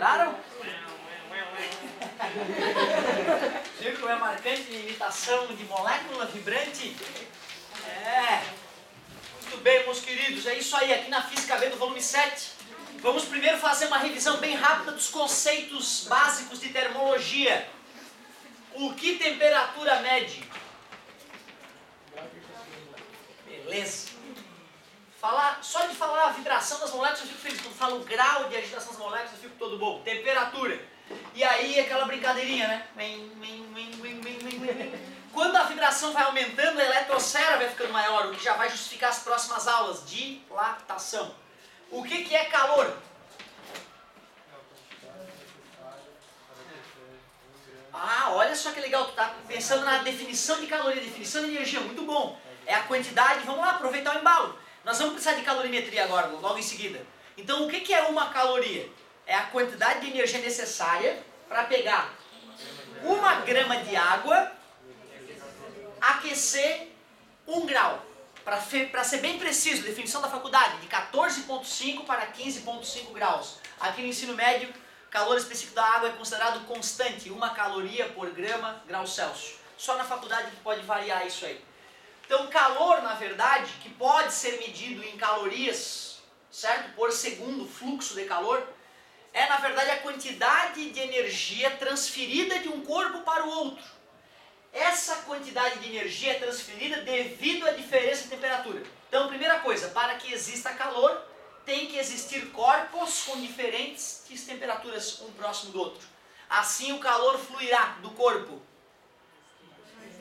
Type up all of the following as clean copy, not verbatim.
Lembraram? Viu como é marcante a imitação de molécula vibrante? É. Muito bem, meus queridos. É isso aí, aqui na Física B do volume 7. Vamos primeiro fazer uma revisão bem rápida dos conceitos básicos de termologia. O que temperatura mede? Beleza. Só de falar a vibração das moléculas eu fico feliz. Quando falo o grau de agitação das moléculas eu fico todo bom. Temperatura. E aí aquela brincadeirinha, né? Quando a vibração vai aumentando, a eletrosfera vai ficando maior, o que já vai justificar as próximas aulas. Dilatação. O que é calor? Ah, olha só que legal, tu tá pensando na definição de caloria, definição de energia, muito bom. É a quantidade, vamos lá, aproveitar o embalo. Nós vamos precisar de calorimetria agora, logo em seguida. Então, o que é uma caloria? É a quantidade de energia necessária para pegar 1 grama de água, aquecer 1 grau. Para ser bem preciso, definição da faculdade, de 14,5 para 15,5 graus. Aqui no ensino médio, calor específico da água é considerado constante, 1 caloria por grau Celsius. Só na faculdade que pode variar isso aí. Então, calor, na verdade, que pode ser medido em calorias, certo? Por segundo, fluxo de calor, é, na verdade, a quantidade de energia transferida de um corpo para o outro. Essa quantidade de energia é transferida devido à diferença de temperatura. Então, primeira coisa, para que exista calor, tem que existir corpos com diferentes temperaturas um próximo do outro. Assim, o calor fluirá do corpo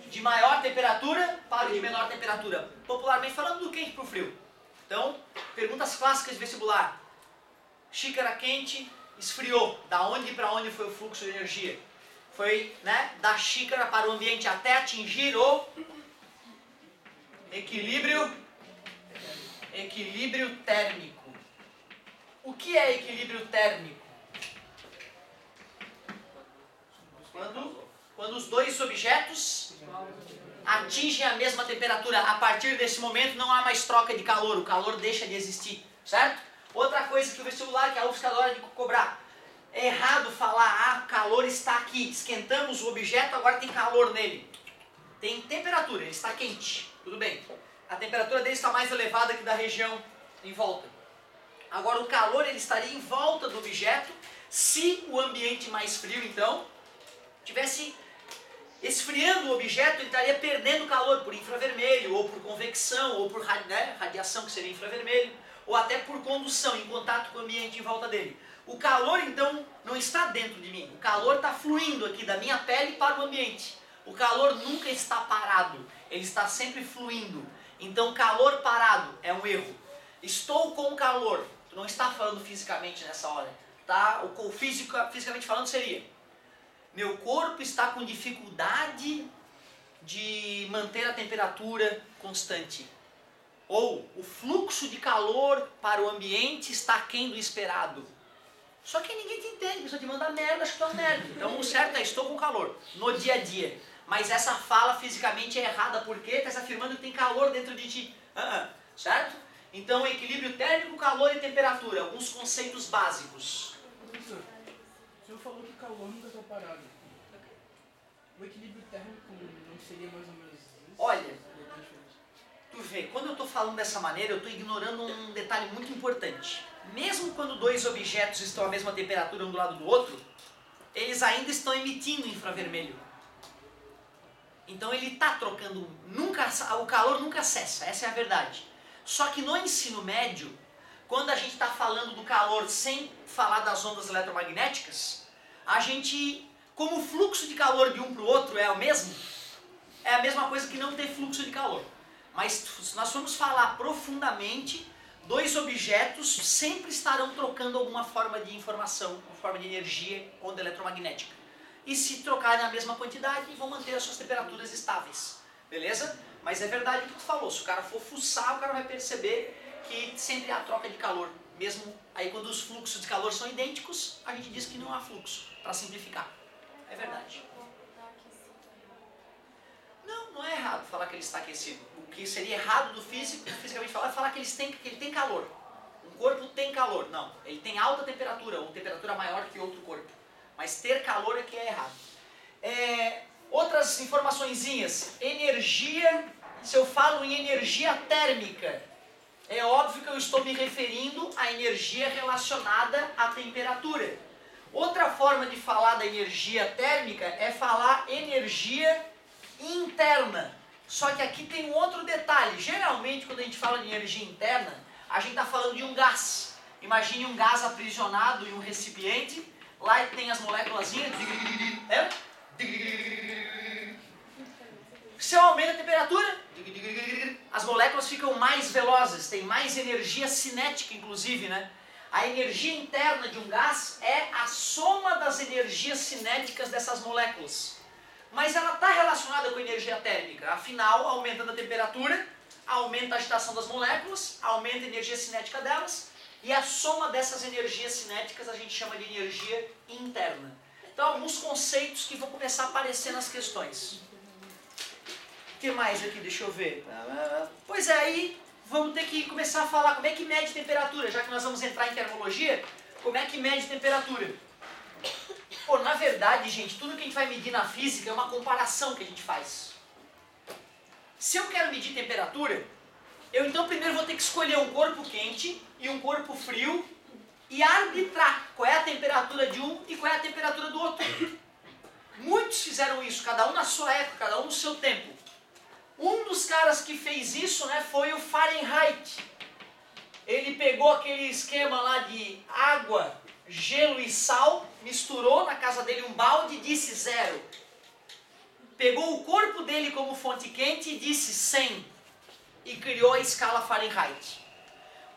de maior temperatura para o de menor temperatura. Popularmente falando, do quente para o frio. Então, perguntas clássicas de vestibular. Xícara quente, esfriou. Da onde para onde foi o fluxo de energia? Foi, né, da xícara para o ambiente até atingir o equilíbrio térmico. O que é equilíbrio térmico? Quando os dois objetos atingem a mesma temperatura. A partir desse momento não há mais troca de calor, o calor deixa de existir, certo? Outra coisa que o vestibular, que a UFSC adora de cobrar. É errado falar, calor está aqui, esquentamos o objeto, agora tem calor nele. Tem temperatura, ele está quente, tudo bem. A temperatura dele está mais elevada que da região em volta. Agora o calor ele estaria em volta do objeto se o ambiente mais frio, então, tivesse esfriando o objeto, ele estaria perdendo calor por infravermelho, ou por convecção, ou por radiação, que seria infravermelho, ou até por condução, em contato com o ambiente em volta dele. O calor, então, não está dentro de mim. O calor está fluindo aqui da minha pele para o ambiente. O calor nunca está parado, ele está sempre fluindo. Então, calor parado é um erro. Estou com calor. Tu não está falando fisicamente nessa hora. Tá? O fisicamente falando seria: meu corpo está com dificuldade de manter a temperatura constante. Ou o fluxo de calor para o ambiente está aquém do esperado. Só que ninguém te entende, a pessoa te manda merda, acho que tu é um merda. Então o certo é: estou com calor, no dia a dia. Mas essa fala fisicamente é errada, porque estás afirmando que tem calor dentro de ti. Certo? Então equilíbrio térmico, calor e temperatura, alguns conceitos básicos. Professor, o senhor falou que calor nunca está parado. O equilíbrio térmico não seria mais ou menos isso? Olha, tu vê, quando eu estou falando dessa maneira, eu estou ignorando um detalhe muito importante. Mesmo quando dois objetos estão à mesma temperatura um do lado do outro, eles ainda estão emitindo infravermelho. Então ele está trocando, o calor nunca cessa, essa é a verdade. Só que no ensino médio, quando a gente está falando do calor sem falar das ondas eletromagnéticas, a gente, como o fluxo de calor de um para o outro é o mesmo, é a mesma coisa que não ter fluxo de calor. Mas se nós formos falar profundamente, dois objetos sempre estarão trocando alguma forma de informação, uma forma de energia, onda eletromagnética. E se trocarem a mesma quantidade, vão manter as suas temperaturas estáveis. Beleza? Mas é verdade o que tu falou, se o cara for fuçar, o cara vai perceber que sempre há troca de calor. Mesmo aí quando os fluxos de calor são idênticos, a gente diz que não há fluxo, para simplificar. É verdade. Não é errado falar que ele está aquecido. O que seria errado do físico, fisicamente falar, é falar que ele tem calor. Um corpo tem calor. Não, ele tem alta temperatura, ou temperatura maior que outro corpo. Mas ter calor é que é errado. Outras informaçõezinhas. Energia, se eu falo em energia térmica, é óbvio que eu estou me referindo à energia relacionada à temperatura. Outra forma de falar da energia térmica é falar energia interna. Só que aqui tem um outro detalhe. Geralmente, quando a gente fala de energia interna, a gente está falando de um gás. Imagine um gás aprisionado em um recipiente. Lá tem as moléculas. Se eu aumento a temperatura, as moléculas ficam mais velozes, tem mais energia cinética, inclusive, né? A energia interna de um gás é a soma das energias cinéticas dessas moléculas. Mas ela está relacionada com a energia térmica. Afinal, aumentando a temperatura, aumenta a agitação das moléculas, aumenta a energia cinética delas, e a soma dessas energias cinéticas a gente chama de energia interna. Então, alguns conceitos que vão começar a aparecer nas questões. O que mais aqui? Deixa eu ver. Pois é, aí vamos ter que começar a falar como é que mede temperatura, já que nós vamos entrar em termologia, como é que mede temperatura? Pô, na verdade, gente, tudo que a gente vai medir na física é uma comparação que a gente faz. Se eu quero medir temperatura, eu então primeiro vou ter que escolher um corpo quente e um corpo frio e arbitrar qual é a temperatura de um e qual é a temperatura do outro. Muitos fizeram isso, cada um na sua época, cada um no seu tempo. Um dos caras que fez isso, né, foi o Fahrenheit. Ele pegou aquele esquema lá de água, gelo e sal, misturou na casa dele um balde e disse 0. Pegou o corpo dele como fonte quente e disse 100. E criou a escala Fahrenheit.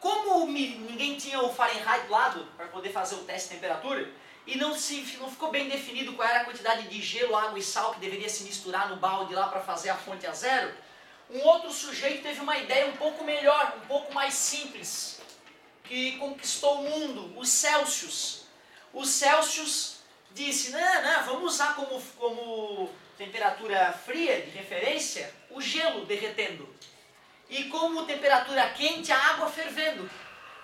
Como ninguém tinha o Fahrenheit do lado para poder fazer o teste de temperatura, e não ficou bem definido qual era a quantidade de gelo, água e sal que deveria se misturar no balde lá para fazer a fonte a 0, um outro sujeito teve uma ideia um pouco melhor, um pouco mais simples, que conquistou o mundo, o Celsius. O Celsius disse, não, vamos usar como temperatura fria de referência o gelo derretendo. E como temperatura quente, a água fervendo.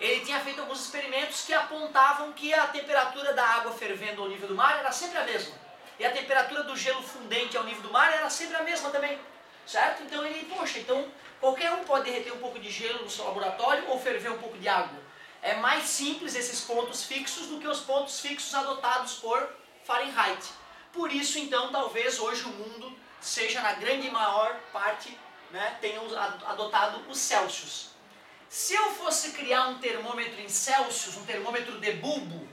Ele tinha feito alguns experimentos que apontavam que a temperatura da água fervendo ao nível do mar era sempre a mesma. E a temperatura do gelo fundente ao nível do mar era sempre a mesma também. Certo? Então então qualquer um pode derreter um pouco de gelo no seu laboratório ou ferver um pouco de água. É mais simples esses pontos fixos do que os pontos fixos adotados por Fahrenheit. Por isso, então, talvez hoje o mundo seja, na grande maior parte, né, tenham adotado o Celsius. Se eu fosse criar um termômetro em Celsius, um termômetro de bulbo,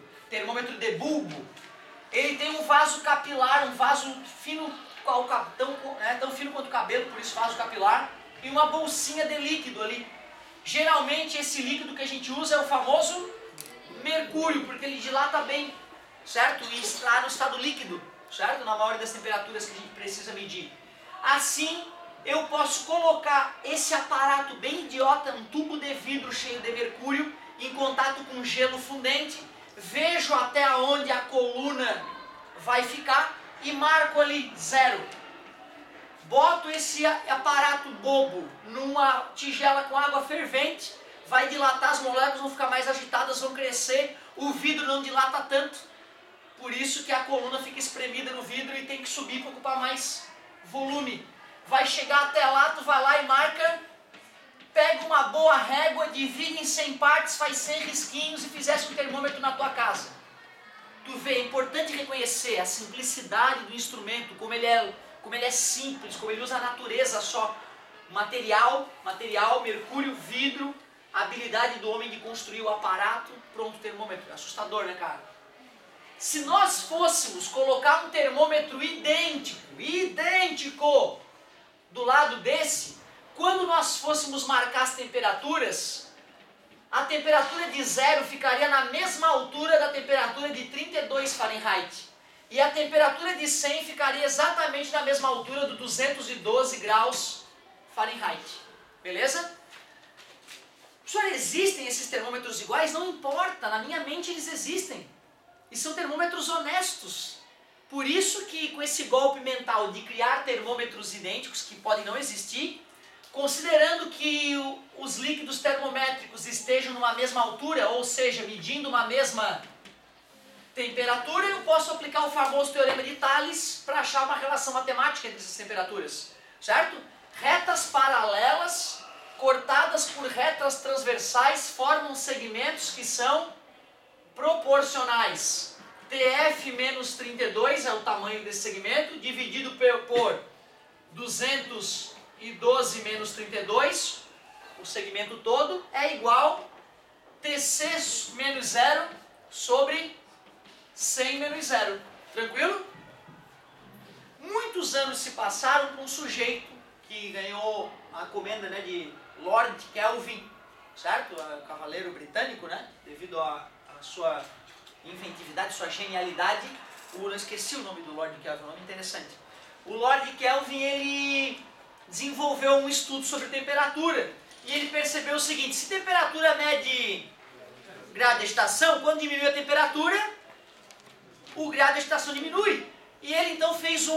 ele tem um vaso capilar, um vaso fino, tão fino quanto o cabelo, por isso vaso capilar, e uma bolsinha de líquido ali. Geralmente esse líquido que a gente usa é o famoso mercúrio, porque ele dilata bem, certo? E está no estado líquido, certo? Na maioria das temperaturas que a gente precisa medir. Assim, eu posso colocar esse aparato bem idiota, um tubo de vidro cheio de mercúrio, em contato com gelo fundente, vejo até onde a coluna vai ficar e marco ali 0. Boto esse aparato bobo numa tigela com água fervente, vai dilatar, as moléculas vão ficar mais agitadas, vão crescer, o vidro não dilata tanto, por isso que a coluna fica espremida no vidro e tem que subir para ocupar mais volume. Vai chegar até lá, tu vai lá e marca, pega uma boa régua, divide em 100 partes, faz 100 risquinhos e fizesse um termômetro na tua casa. Tu vê, é importante reconhecer a simplicidade do instrumento, como ele é simples, como ele usa a natureza só. Material, mercúrio, vidro, a habilidade do homem de construir o aparato, pronto, termômetro. Assustador, né, cara? Se nós fôssemos colocar um termômetro idêntico, do lado desse, quando nós fôssemos marcar as temperaturas, a temperatura de 0 ficaria na mesma altura da temperatura de 32 Fahrenheit. E a temperatura de 100 ficaria exatamente na mesma altura do 212 graus Fahrenheit. Beleza? Só existem esses termômetros iguais? Não importa, na minha mente eles existem. E são termômetros honestos. Por isso que com esse golpe mental de criar termômetros idênticos, que podem não existir, Considerando que os líquidos termométricos estejam numa mesma altura, ou seja, medindo uma mesma temperatura, eu posso aplicar o famoso teorema de Thales para achar uma relação matemática entre essas temperaturas, certo? Retas paralelas cortadas por retas transversais formam segmentos que são proporcionais. TF menos 32 é o tamanho desse segmento, dividido por 212 menos 32, o segmento todo, é igual TC menos 0 sobre 100 menos 0. Tranquilo? Muitos anos se passaram com um sujeito que ganhou a comenda, né, de Lord Kelvin, certo? Cavaleiro britânico, né? Devido à sua inventividade, sua genialidade. Eu não esqueci o nome do Lord Kelvin, um nome interessante. O Lord Kelvin, ele desenvolveu um estudo sobre temperatura. E ele percebeu o seguinte: se temperatura mede grau de agitação, quando diminui a temperatura, o grau de agitação diminui. E ele então fez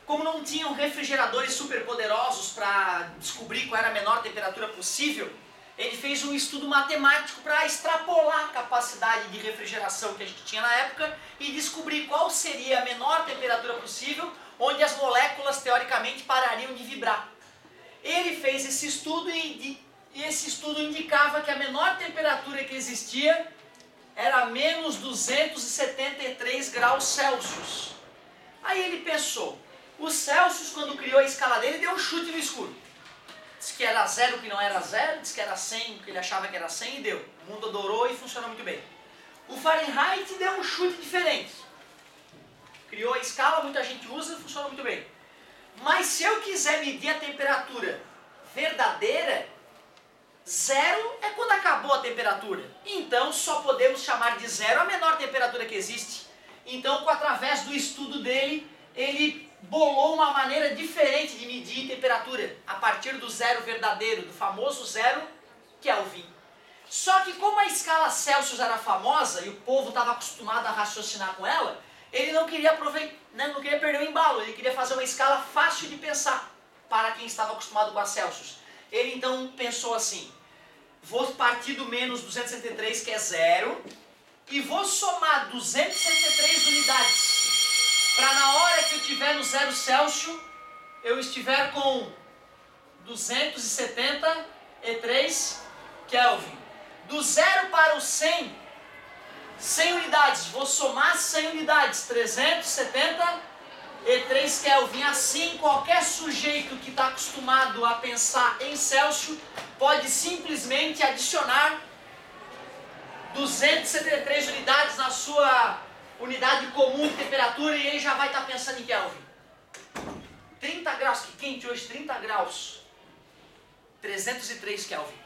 como não tinham refrigeradores super poderosos para descobrir qual era a menor temperatura possível, ele fez um estudo matemático para extrapolar a capacidade de refrigeração que a gente tinha na época e descobrir qual seria a menor temperatura possível, onde as moléculas teoricamente parariam de vibrar. Ele fez esse estudo e esse estudo indicava que a menor temperatura que existia era menos 273 graus Celsius. Aí ele pensou, o Celsius, quando criou a escala dele, deu um chute no escuro. Disse que era 0 que não era 0, disse que era 100 que ele achava que era 100 e deu. O mundo adorou e funcionou muito bem. O Fahrenheit deu um chute diferente. Criou a escala, muita gente usa e funcionou muito bem. Mas se eu quiser medir a temperatura verdadeira, 0 é quando acabou a temperatura. Então só podemos chamar de 0 a menor temperatura que existe. Então, através do estudo dele, ele bolou uma maneira diferente de medir temperatura, a partir do 0 verdadeiro, do famoso 0 Kelvin. Só que como a escala Celsius era famosa e o povo estava acostumado a raciocinar com ela, ele não queria não queria perder o embalo, ele queria fazer uma escala fácil de pensar para quem estava acostumado com a Celsius. Ele então pensou assim: vou partir do menos 273, que é 0, e vou somar 273 unidades, para na hora que eu estiver no 0 Celsius, eu estiver com 273 Kelvin. Do 0 para o 100, 100 unidades, vou somar 100 unidades, 373 Kelvin. Assim, qualquer sujeito que está acostumado a pensar em Celsius pode simplesmente adicionar 273 unidades na sua unidade comum de temperatura e ele já vai estar pensando em Kelvin. 30 graus, que quente hoje, 30 graus, 303 Kelvin.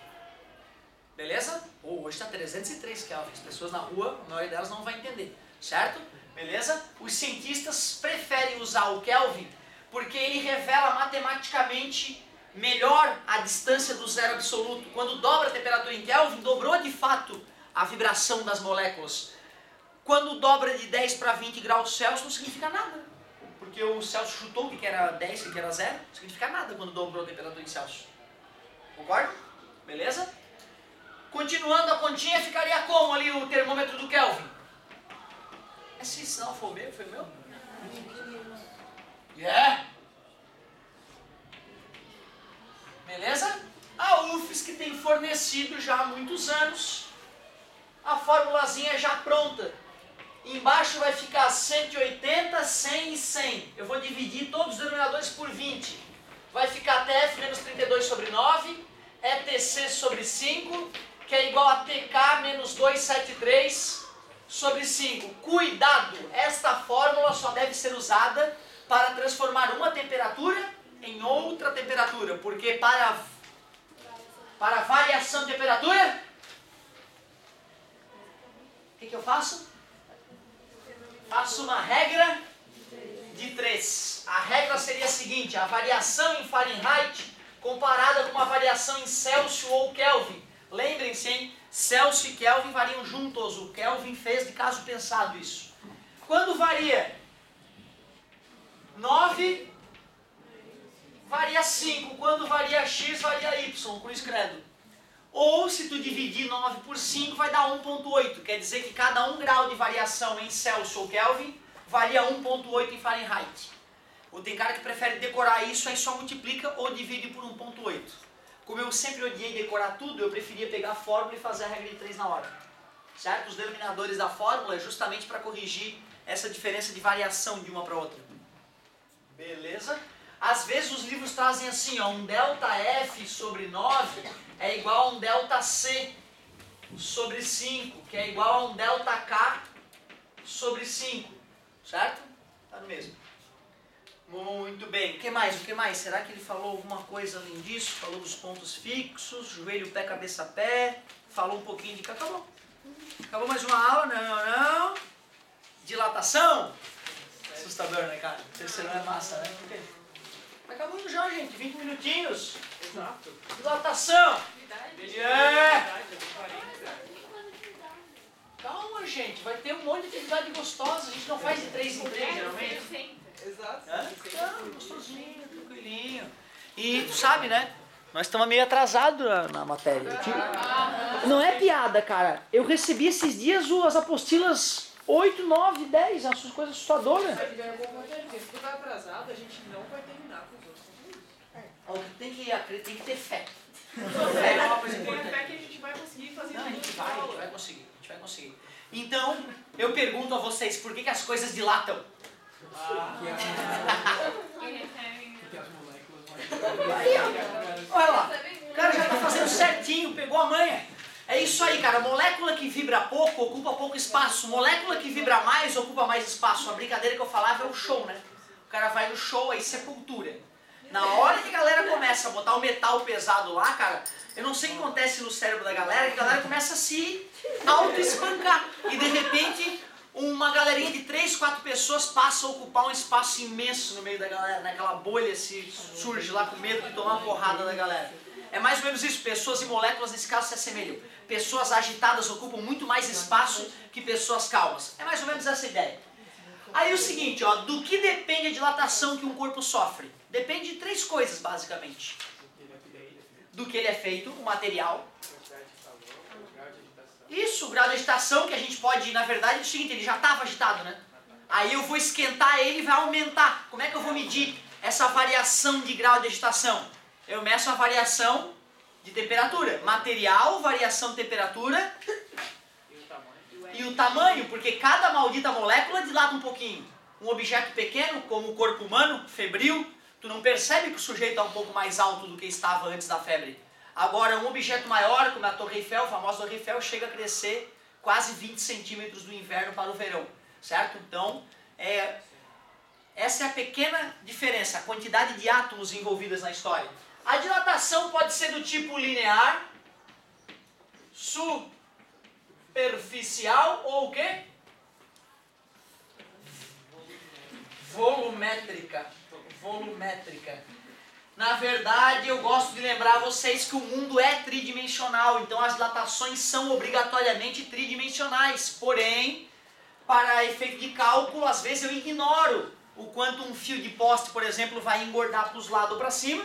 Beleza? Hoje está 303 Kelvin. As pessoas na rua, a maioria delas não vai entender, certo? Beleza? Os cientistas preferem usar o Kelvin porque ele revela matematicamente melhor a distância do 0 absoluto. Quando dobra a temperatura em Kelvin, dobrou de fato a vibração das moléculas. Quando dobra de 10 para 20 graus Celsius não significa nada, porque o Celsius chutou que era 10, que era 0, não significa nada quando dobrou a temperatura em Celsius. Concorda? Beleza? Continuando a continha, ficaria como ali o termômetro do Kelvin? Esse sinal foi meu? Foi meu? Yeah. Beleza? A UFSC tem fornecido já há muitos anos a formulazinha já pronta. Embaixo vai ficar 180, 100 e 100. Eu vou dividir todos os denominadores por 20. Vai ficar TF menos 32 sobre 9, ETC sobre 5, que é igual a TK menos 273 sobre 5. Cuidado! Esta fórmula só deve ser usada para transformar uma temperatura em outra temperatura. Porque para variação de temperatura, o que eu faço? Faço uma regra de 3. A regra seria a seguinte: a variação em Fahrenheit comparada com a variação em Celsius ou Kelvin. Lembrem-se, hein? Celsius e Kelvin variam juntos. O Kelvin fez de caso pensado isso. Quando varia 9 varia 5. Quando varia x, varia y, cruz credo. Ou se tu dividir 9 por 5, vai dar 1,8. Quer dizer que cada 1 grau de variação em Celsius ou Kelvin varia 1,8 em Fahrenheit. Ou tem cara que prefere decorar isso, aí só multiplica ou divide por 1,8. Como eu sempre odiei decorar tudo, eu preferia pegar a fórmula e fazer a regra de 3 na hora. Certo? Os denominadores da fórmula é justamente para corrigir essa diferença de variação de uma para outra. Beleza? Às vezes os livros trazem assim, ó, um ΔF sobre 9 é igual a um ΔC sobre 5, que é igual a um ΔK sobre 5. Certo? Tá no mesmo. Muito bem. O que mais? O que mais? Será que ele falou alguma coisa além disso? Falou dos pontos fixos, joelho, pé, cabeça, pé. Falou um pouquinho de... Acabou. Acabou mais uma aula? Não. Dilatação? Assustador, né, cara? Terceiro é massa, né? Por quê? Acabou já, gente. 20 minutinhos. Exato. Dilatação. Calma, gente. Vai ter um monte de atividade gostosa. A gente não faz de 3 em 3, geralmente. Exato. Gostosinho, tranquilinho. E tu sabe, né? Nós estamos meio atrasados na matéria. Não é piada, cara. Eu recebi esses dias as apostilas 8, 9, 10. Essas coisas assustadoras. Se tu tá atrasado, a gente não vai terminar com os outros conteúdos. Tem que ter fé. Fé é uma coisa importante. Fé que a gente vai conseguir fazer. Não, a gente vai conseguir. Então, eu pergunto a vocês, por que as coisas dilatam? Porque as moléculas Olha lá, o cara já está fazendo certinho, pegou a manha. É isso aí, cara. Molécula que vibra pouco ocupa pouco espaço. Molécula que vibra mais ocupa mais espaço. A brincadeira que eu falava é o show, né? O cara vai no show, aí sepultura. Na hora que a galera começa a botar o metal pesado lá, cara, eu não sei o que acontece no cérebro da galera, que a galera começa a se auto-espancar. E de repente, uma galerinha de 3, 4 pessoas passa a ocupar um espaço imenso no meio da galera, né? Aquela bolha surge lá com medo de tomar uma porrada da galera. É mais ou menos isso, pessoas e moléculas nesse caso se assemelham. Pessoas agitadas ocupam muito mais espaço que pessoas calmas. É mais ou menos essa ideia. Aí o seguinte, ó, do que depende a dilatação que um corpo sofre? Depende de 3 coisas, basicamente. Do que ele é feito, o material. Isso, o grau de agitação, que a gente pode, na verdade, é o seguinte, ele já estava agitado, né? Aí eu vou esquentar ele e vai aumentar. Como é que eu vou medir essa variação de grau de agitação? Eu meço a variação de temperatura. Material, variação de temperatura e o tamanho, porque cada maldita molécula dilata um pouquinho. Um objeto pequeno, como o corpo humano, febril, tu não percebe que o sujeito está um pouco mais alto do que estava antes da febre. Agora, um objeto maior, como a Torre Eiffel, a famosa Torre Eiffel, chega a crescer quase 20 centímetros do inverno para o verão, certo? Então, essa é a pequena diferença, a quantidade de átomos envolvidos na história. A dilatação pode ser do tipo linear, superficial ou o quê? Volumétrica. Na verdade, eu gosto de lembrar a vocês que o mundo é tridimensional, então as dilatações são obrigatoriamente tridimensionais. Porém, para efeito de cálculo, às vezes eu ignoro o quanto um fio de poste, por exemplo, vai engordar para os lados ou para cima.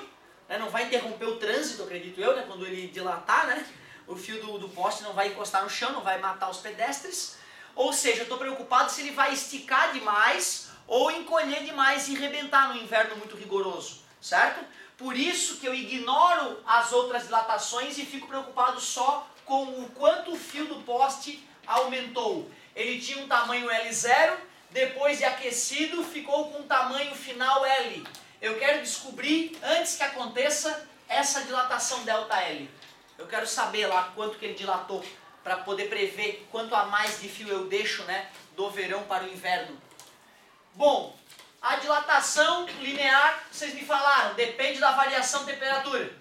Né? Não vai interromper o trânsito, acredito eu, né? Quando ele dilatar, né? O fio do poste não vai encostar no chão, não vai matar os pedestres. Ou seja, eu estou preocupado se ele vai esticar demais ou encolher demais e rebentar no inverno muito rigoroso, certo? Por isso que eu ignoro as outras dilatações e fico preocupado só com o quanto o fio do poste aumentou. Ele tinha um tamanho L0, depois de aquecido ficou com um tamanho final L. Eu quero descobrir, antes que aconteça, essa dilatação ΔL. Eu quero saber lá quanto que ele dilatou, para poder prever quanto a mais de fio eu deixo, né, do verão para o inverno. Bom, a dilatação linear, vocês me falaram, depende da variação de temperatura.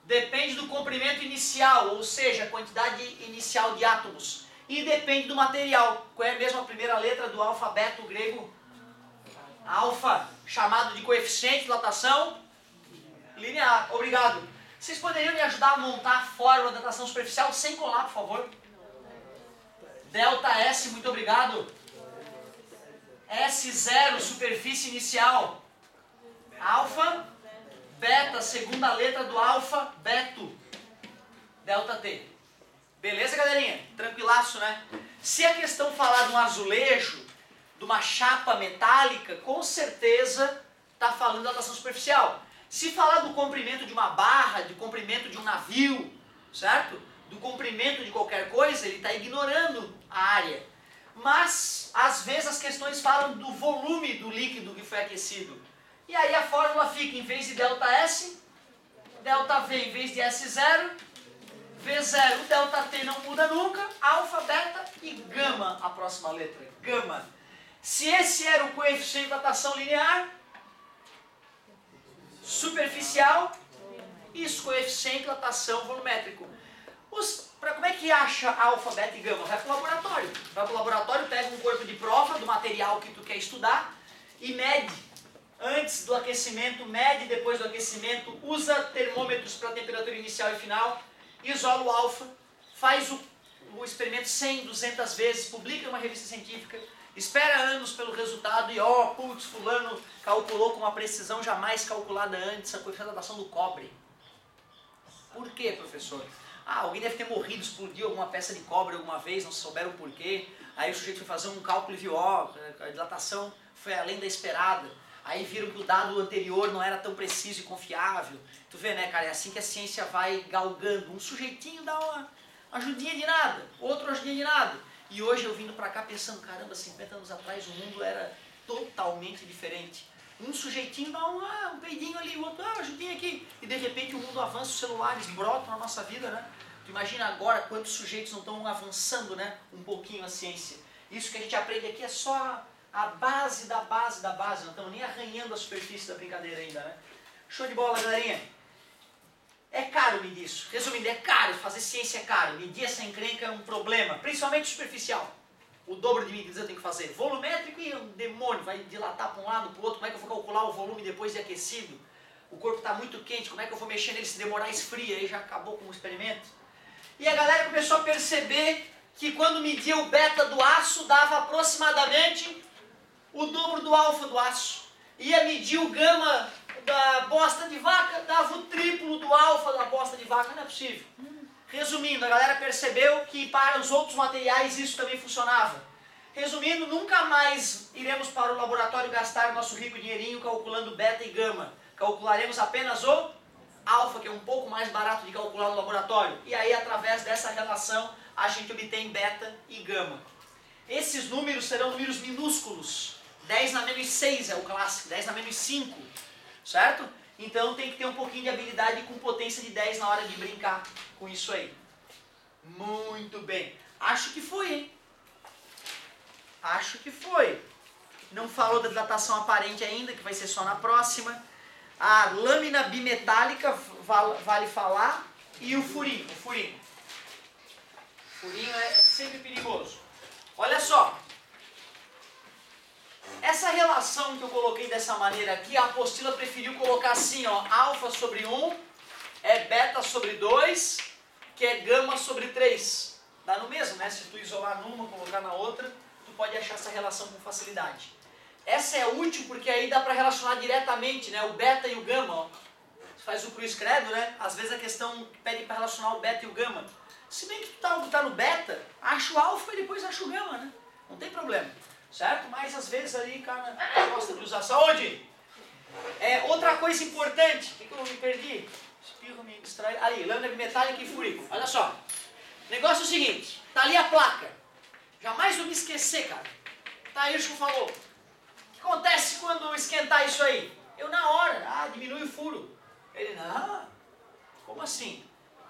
Depende do comprimento inicial, ou seja, a quantidade inicial de átomos. E depende do material. Qual é mesmo a primeira letra do alfabeto grego? Alfa, chamado de coeficiente de dilatação linear. Obrigado. Vocês poderiam me ajudar a montar a fórmula da dilatação superficial sem colar, por favor? ΔS, muito obrigado. S0, superfície inicial. Alfa, beta, segunda letra do alfabeto. Delta T. Beleza, galerinha? Tranquilaço, né? Se a questão falar de um azulejo, de uma chapa metálica, com certeza está falando da datação superficial. Se falar do comprimento de uma barra, do comprimento de um navio, certo? Do comprimento de qualquer coisa, ele está ignorando a área. Mas, às vezes, as questões falam do volume do líquido que foi aquecido. E aí a fórmula fica, em vez de ΔS, ΔV em vez de S0, V0, o ΔT não muda nunca, alfa, beta e gama, a próxima letra, gama. Se esse era o coeficiente de datação linear, superficial, isso, coeficiente de datação volumétrico. Como é que acha alfa, beta e gama? Vai para o laboratório. Vai para o laboratório, pega um corpo de prova do material que tu quer estudar e mede. Antes do aquecimento, mede depois do aquecimento, usa termômetros para temperatura inicial e final, isola o alfa, faz o experimento 100, 200 vezes, publica em uma revista científica, espera anos pelo resultado e putz, fulano calculou com uma precisão jamais calculada antes a coeficiente de datação do cobre. Por quê, professor? Alguém deve ter morrido, explodiu alguma peça de cobre alguma vez, não souberam por quê. Aí o sujeito foi fazer um cálculo e viu, a dilatação foi além da esperada. Aí viram que o dado anterior não era tão preciso e confiável. Tu vê, né, cara, é assim que a ciência vai galgando. Um sujeitinho dá uma ajudinha de nada, outro ajudinha de nada. E hoje eu vindo pra cá pensando, caramba, 50 anos atrás o mundo era totalmente diferente. Um sujeitinho dá um peidinho ali, o outro, ajudinha aqui. E de repente o mundo avança, os celulares brotam na nossa vida, né? Tu imagina agora quantos sujeitos não estão avançando, né, um pouquinho a ciência. Isso que a gente aprende aqui é só a base da base da base, não estamos nem arranhando a superfície da brincadeira ainda, né? Show de bola, galerinha. É caro medir isso. Resumindo, é caro, fazer ciência é caro. Medir essa encrenca é um problema, principalmente superficial. O dobro de medidas eu tenho que fazer. Volumétrico e um demônio, vai dilatar para um lado, para o outro. Como é que eu vou calcular o volume depois de aquecido? O corpo está muito quente, como é que eu vou mexer nele se demorar esfria? Aí já acabou com o experimento. E a galera começou a perceber que quando media o beta do aço, dava aproximadamente o dobro do alfa do aço. Ia medir o gama da bosta de vaca, dava o triplo do alfa da bosta de vaca. Não é possível. Resumindo, a galera percebeu que para os outros materiais isso também funcionava. Resumindo, nunca mais iremos para o laboratório gastar nosso rico dinheirinho calculando beta e gama. Calcularemos apenas o alfa, que é um pouco mais barato de calcular no laboratório. E aí, através dessa relação, a gente obtém beta e gama. Esses números serão números minúsculos. 10 na menos 6 é o clássico, 10 na menos 5, certo? Então tem que ter um pouquinho de habilidade com potência de 10 na hora de brincar com isso aí. Muito bem. Acho que foi, hein? Acho que foi. Não falou da dilatação aparente ainda, que vai ser só na próxima. A lâmina bimetálica vale falar. E o furinho. O furinho é sempre perigoso. Olha só. Essa relação que eu coloquei dessa maneira aqui, a apostila preferiu colocar assim, ó, alfa sobre 1 é beta sobre 2, que é gama sobre 3. Dá no mesmo, né? Se tu isolar numa, colocar na outra, tu pode achar essa relação com facilidade. Essa é útil porque aí dá para relacionar diretamente, né, o beta e o gama, ó. Você faz o cruz credo, né? Às vezes a questão pede para relacionar o beta e o gama. Se bem que tu tá no beta, acha o alfa e depois acha o gama, né? Não tem problema. Certo? Mas às vezes ali, cara, gosta de usar saúde. Outra coisa importante, o que eu me perdi? Espirro me distrai. Ali, lâmina metálica e furico. Olha só. O negócio é o seguinte, tá ali a placa. Jamais vou me esquecer, cara. Taírsco falou. O que acontece quando esquentar isso aí? Eu na hora, diminui o furo. Ele, não, como assim?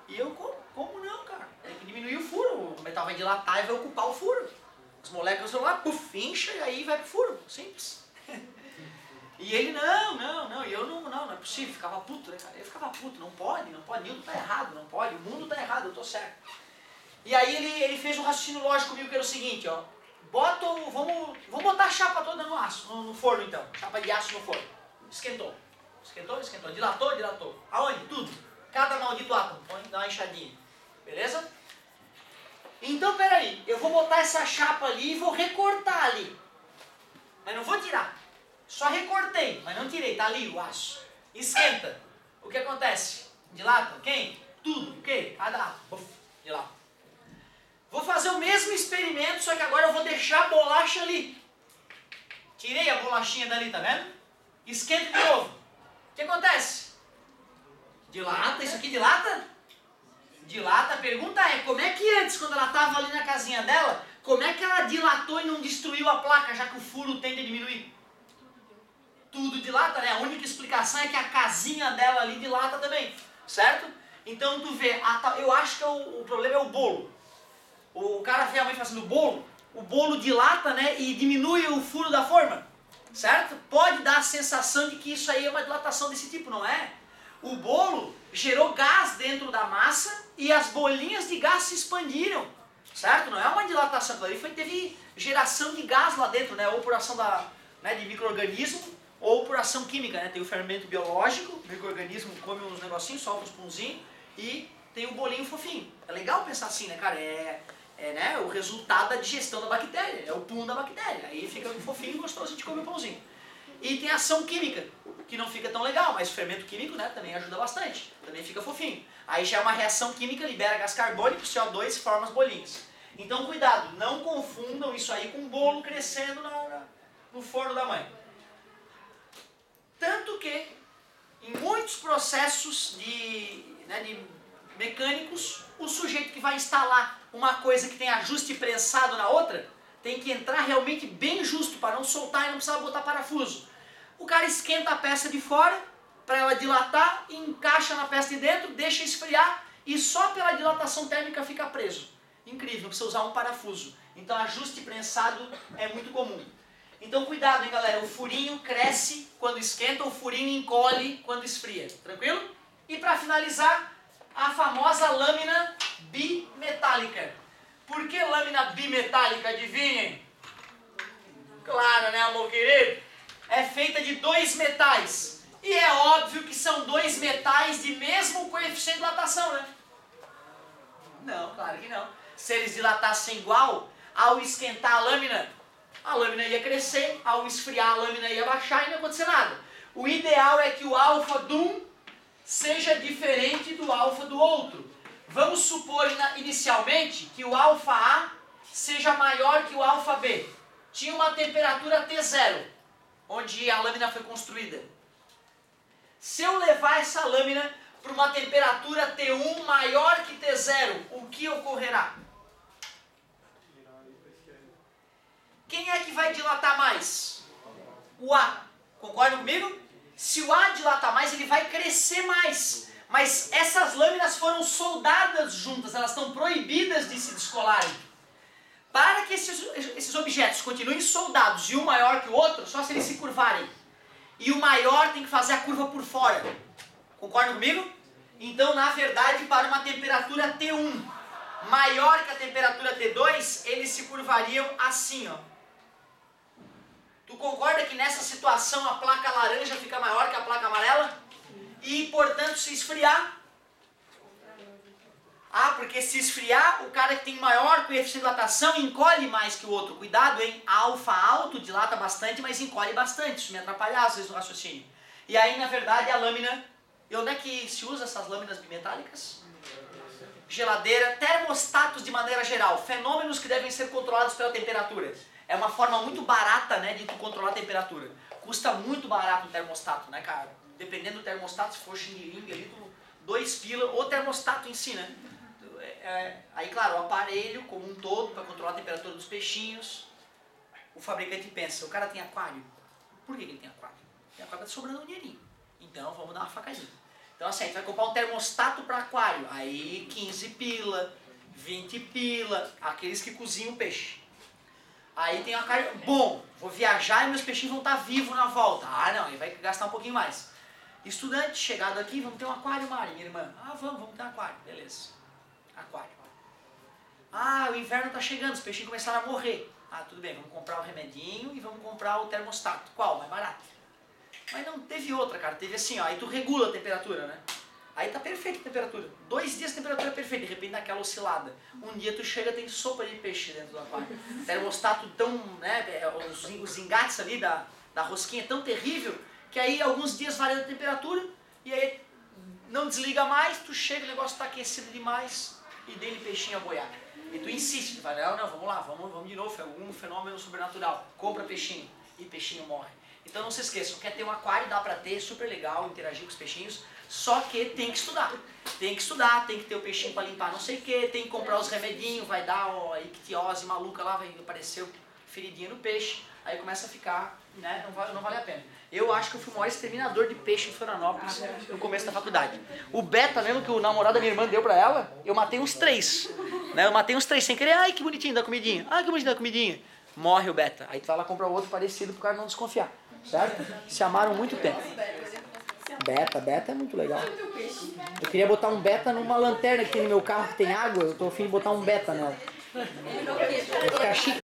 E eu, como não, cara? Tem que diminuir o furo. O metal vai dilatar e vai ocupar o furo. As moléculas vão lá, puf, incha e aí vai pro furo. Simples. E ele, não. E eu, não é possível. Ficava puto, né, cara? Eu ficava puto. Não pode. Newton tá errado, não pode. O mundo tá errado, eu tô certo. E aí ele fez um raciocínio lógico comigo que era o seguinte, ó. Vamos botar a chapa toda no aço, no forno então. Chapa de aço no forno. Esquentou. Dilatou. Aonde? Tudo. Cada maldito átomo. Dá uma enxadinha. Beleza? Então, peraí, eu vou botar essa chapa ali e vou recortar ali. Mas não vou tirar. Só recortei, mas não tirei. Tá ali o aço. Esquenta. o que acontece? Dilata, quem? Tudo, o quê? Cada dilata. Vou fazer o mesmo experimento, só que agora eu vou deixar a bolacha ali. Tirei a bolachinha dali, tá vendo? Esquenta de novo. O que acontece? Dilata, isso aqui dilata? Dilata, a pergunta é, como é que antes, quando ela estava ali na casinha dela, como é que ela dilatou e não destruiu a placa, já que o furo tende a diminuir? Tudo dilata, né? A única explicação é que a casinha dela ali dilata também, certo? Então tu vê, eu acho que o problema é o bolo. O cara vê a mãe fazendo o bolo dilata, né? E diminui o furo da forma, certo? Pode dar a sensação de que isso aí é uma dilatação desse tipo, não é? O bolo gerou gás dentro da massa e as bolinhas de gás se expandiram, certo? Não é uma dilatação, teve geração de gás lá dentro, né? Ou por ação de micro-organismo, ou por ação química, né? Tem o fermento biológico, o micro-organismo come uns negocinhos, solta uns punzinhos, e tem o bolinho fofinho. É legal pensar assim, né, cara? Né, o resultado da digestão da bactéria, é o pum da bactéria. Aí fica fofinho e gostoso, a gente come o pãozinho. E tem ação química, que não fica tão legal, mas o fermento químico, né, também ajuda bastante, também fica fofinho. Aí já é uma reação química, libera gás carbônico, CO2, forma as bolinhas. Então cuidado, não confundam isso aí com um bolo crescendo no forno da mãe. Tanto que, em muitos processos de mecânicos, o sujeito que vai instalar uma coisa que tem ajuste prensado na outra, tem que entrar realmente bem justo para não soltar e não precisar botar parafuso. O cara esquenta a peça de fora para ela dilatar, encaixa na peça de dentro, deixa esfriar e só pela dilatação térmica fica preso. Incrível, não precisa usar um parafuso. Então ajuste prensado é muito comum. Então cuidado, hein, galera, o furinho cresce quando esquenta, o furinho encolhe quando esfria. Tranquilo? E para finalizar, a famosa lâmina bimetálica. Por que lâmina bimetálica, adivinhem? Claro, né, amor querido? É feita de 2 metais. E é óbvio que são 2 metais de mesmo coeficiente de dilatação, né? Não, claro que não. Se eles dilatassem igual, ao esquentar a lâmina ia crescer, ao esfriar a lâmina ia baixar e não ia acontecer nada. O ideal é que o alfa de um seja diferente do alfa do outro. Vamos supor inicialmente que o alfa A seja maior que o alfa B. Tinha uma temperatura T0, onde a lâmina foi construída. Se eu levar essa lâmina para uma temperatura T1 maior que T0, o que ocorrerá? Quem é que vai dilatar mais? O A. Concorda comigo? Se o A dilatar mais, ele vai crescer mais. Mas essas lâminas foram soldadas juntas, elas estão proibidas de se descolarem. Para que esses objetos continuem soldados e um maior que o outro, só se eles se curvarem. E o maior tem que fazer a curva por fora. Concorda comigo? Então, na verdade, para uma temperatura T1 maior que a temperatura T2, eles se curvariam assim, ó. Tu concorda que nessa situação a placa laranja fica maior que a placa amarela? E, portanto, se esfriar... porque se esfriar, o cara que tem maior coeficiente de dilatação encolhe mais que o outro. Cuidado, hein? Alfa alto dilata bastante, mas encolhe bastante. Isso me atrapalha às vezes no raciocínio. E aí, na verdade, a lâmina... E onde é que se usa essas lâminas bimetálicas? Geladeira, termostatos de maneira geral. Fenômenos que devem ser controlados pela temperatura. É uma forma muito barata, né, de tu controlar a temperatura. Custa muito barato o termostato, né, cara? Dependendo do termostato, se for xing-ling ali, 2 pila, ou termostato em si, né? Aí, claro, o aparelho como um todo, para controlar a temperatura dos peixinhos. O fabricante pensa, o cara tem aquário. Por que ele tem aquário? Tem aquário, tá sobrando um dinheirinho. Então, vamos dar uma facadinha. Então, assim, a gente vai comprar um termostato para aquário. Aí, 15 pila, 20 pila, aqueles que cozinham o peixe. Aí tem uma cara, bom, vou viajar e meus peixinhos vão estar vivos na volta. Não, aí vai gastar um pouquinho mais. Estudante, chegado aqui, vamos ter um aquário, Mari, minha irmã. Vamos ter um aquário, beleza. Aquário. O inverno está chegando, os peixinhos começaram a morrer. Tudo bem, vamos comprar o remedinho e vamos comprar o termostato. Qual? Mais barato. Mas não teve outra, cara, teve assim, ó, aí tu regula a temperatura, né? Aí tá perfeita a temperatura. 2 dias a temperatura é perfeita, de repente dá aquela oscilada. Um dia tu chega, tem sopa de peixe dentro do aquário. Termostato tão, né, os engates ali da rosquinha é tão terrível, que aí alguns dias varia a temperatura, e aí não desliga mais, tu chega, o negócio tá aquecido demais e dele peixinho a boiar. E tu insiste, tu vai, não, vamos lá, vamos de novo, é algum fenômeno sobrenatural. Compra peixinho e peixinho morre. Então não se esqueçam, quer ter um aquário, dá pra ter, super legal, interagir com os peixinhos, só que tem que estudar. Tem que estudar, tem que ter o peixinho pra limpar não sei o que, tem que comprar os remedinhos, vai dar a ictiose maluca lá, vai aparecer feridinha no peixe, aí começa a ficar, né, não vale a pena. Eu acho que eu fui o maior exterminador de peixe em Florianópolis no começo da faculdade. O beta mesmo, que o namorado da minha irmã deu pra ela, eu matei uns 3. Né? Eu matei uns 3 sem querer, ai que bonitinho da comidinha, ai que bonitinho da comidinha. Morre o beta. Aí tu vai lá comprar outro parecido pro cara não desconfiar. Certo? Se amaram muito tempo. Beta é muito legal. Eu queria botar um beta numa lanterna que tem no meu carro que tem água, eu tô a fim de botar um beta nela. Vai ficar chique.